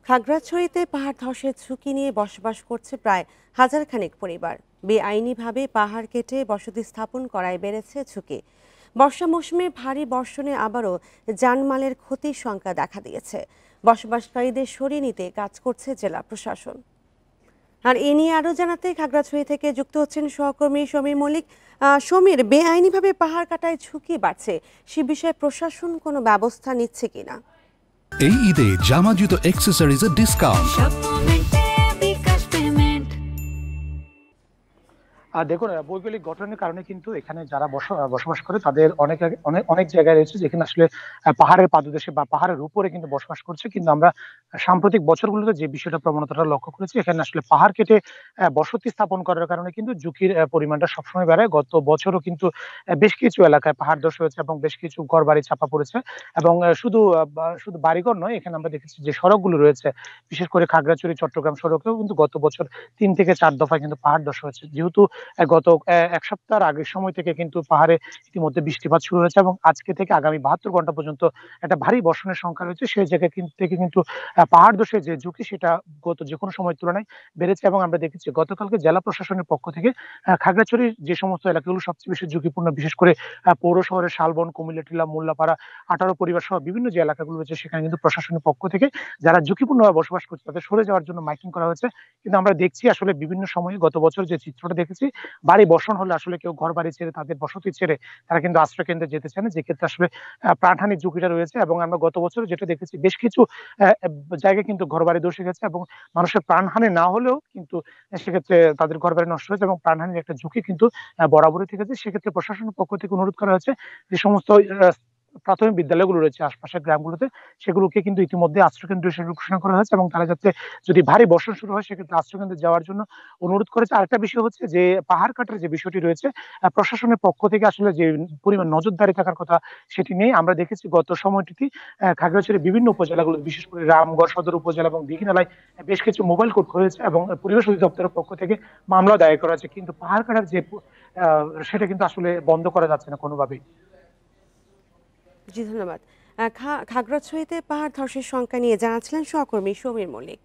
খাগড়াছড়িতে পাহাড় ধসের ঝুঁকি নিয়ে বসবাস করছে প্রায় হাজারখানেক পরিবার। বেআইনিভাবে পাহাড় কেটে বসতি স্থাপন করায় বেড়েছে ঝুঁকি। বর্ষা মৌসুমে ভারী বর্ষণে আবারও জানমালের ক্ষতির শঙ্কা দেখা দিয়েছে। বসবাসকারীদের সরিয়ে নিতে কাজ করছে জেলা প্রশাসন। আর এ নিয়ে আরও জানাতে খাগড়াছড়ি থেকে যুক্ত হচ্ছেন সহকর্মী সমীর মল্লিক। সমীর, বেআইনিভাবে পাহাড় কাটায় ঝুঁকি বাড়ছে, সে বিষয়ে প্রশাসন কোনো ব্যবস্থা নিচ্ছে কিনা? এই ঈদে জামা জুতো অ্যাক্সেসরিজের ডিসকাউন্ট। দেখুন, ভৌগোলিক গঠনের কারণে কিন্তু এখানে যারা বসবাস করে তাদের অনেক অনেক অনেক জায়গায় রয়েছে যেখানে আসলে পাহাড়ের পাদদেশে বা পাহাড়ের উপরে কিন্তু বসবাস করছে। কিন্তু আমরা সাম্প্রতিক বছরগুলোতে যে বিষয়টা প্রবণতাটা লক্ষ্য করেছি, এখানে আসলে পাহাড় কেটে বসতি স্থাপন করার কারণে কিন্তু ঝুঁকির পরিমাণটা সবসময় বাড়ে। গত বছরও কিন্তু বেশ কিছু এলাকায় পাহাড় ধস হয়েছে এবং বেশ কিছু ঘর বাড়ি চাপা পড়েছে। এবং শুধু বাড়িঘর নয়, এখানে আমরা দেখেছি যে সড়কগুলো রয়েছে, বিশেষ করে খাগড়াছড়ি চট্টগ্রাম সড়কেও কিন্তু গত বছর ৩ থেকে ৪ দফায় কিন্তু পাহাড় ধস হয়েছে। যেহেতু গত এক সপ্তাহের আগের সময় থেকে কিন্তু পাহাড়ে ইতিমধ্যে বৃষ্টিপাত শুরু হয়েছে এবং আজকে থেকে আগামী ৭২ ঘন্টা পর্যন্ত একটা ভারী বর্ষণের সংখ্যা রয়েছে। সেই জায়গা থেকে কিন্তু পাহাড় ধসের যে ঝুঁকি সেটা গত যে কোনো সময়ের তুলনায় বেড়েছে। এবং আমরা দেখেছি গতকালকে জেলা প্রশাসনের পক্ষ থেকে খাগড়াছড়ির যে সমস্ত এলাকাগুলো সবচেয়ে বেশি ঝুঁকিপূর্ণ, বিশেষ করে পৌর শহরের শালবন, কুমিল্লাটিলা, মোল্লাপাড়া, ১৮ পরিবার সহ বিভিন্ন যে এলাকাগুলো রয়েছে সেখানে কিন্তু প্রশাসনের পক্ষ থেকে যারা ঝুঁকিপূর্ণভাবে বসবাস করছে তাদের সরে যাওয়ার জন্য মাইকিং করা হয়েছে। কিন্তু আমরা দেখছি আসলে বিভিন্ন সময়ে গত বছর যে চিত্রটা দেখেছি, ভারী বর্ষণ হলে আসলে কেউ ঘর বাড়ি ছেড়ে তাদের বসতি ছেড়ে তারা কিন্তু আশ্রয় কেন্দ্রে যেতে চায় না, যে ক্ষেত্রে আসলে প্রাণহানির ঝুঁকিটা রয়েছে। এবং আমরা গত বছর যেটা দেখেছি, বেশ কিছু জায়গায় কিন্তু ঘর বাড়ি ধসে গেছে এবং মানুষের প্রাণহানি না হলেও কিন্তু সেক্ষেত্রে তাদের ঘর বাড়ি নষ্ট হয়েছে এবং প্রাণহানির একটা ঝুঁকি কিন্তু বরাবরই থেকেছে। সেক্ষেত্রে প্রশাসনের পক্ষ থেকে অনুরোধ করা হয়েছে যে সমস্ত প্রাথমিক বিদ্যালয়গুলো রয়েছে আশপাশের গ্রামগুলোতে, সেগুলোকে কিন্তু ইতিমধ্যে আশ্রয়কেন্দ্র হিসেবে ঘোষণা করা হয়েছে এবং তারা যাতে যদি ভারী বর্ষণ শুরু হয় সেক্ষেত্রে আশ্রয়কেন্দ্রে যাওয়ার জন্য অনুরোধ করেছে। আরেকটা বিষয় হচ্ছে যে পাহাড় কাটার যে বিষয়টি রয়েছে, প্রশাসনের পক্ষ থেকে আসলে যে পরিমাণ নজরদারি থাকার কথা সেটি নেই। আমরা দেখেছি গত সময়টিতে খাগড়াছড়ির বিভিন্ন উপজেলাগুলো, বিশেষ করে রামগড় সদর উপজেলা এবং দীঘিনালায় বেশ কিছু মোবাইল কোর্ট হয়েছে এবং পরিবেশ অধিদপ্তরের পক্ষ থেকে মামলা দায়ের করা হয়েছে। কিন্তু পাহাড় কাটার যে সেটা কিন্তু আসলে বন্ধ করা যাচ্ছে না কোনোভাবেই। জি, ধন্যবাদ। খাগড়াছড়িতে পাহাড় ধসের শঙ্কা নিয়ে জানাচ্ছিলেন সহকর্মী সমীর মল্লিক।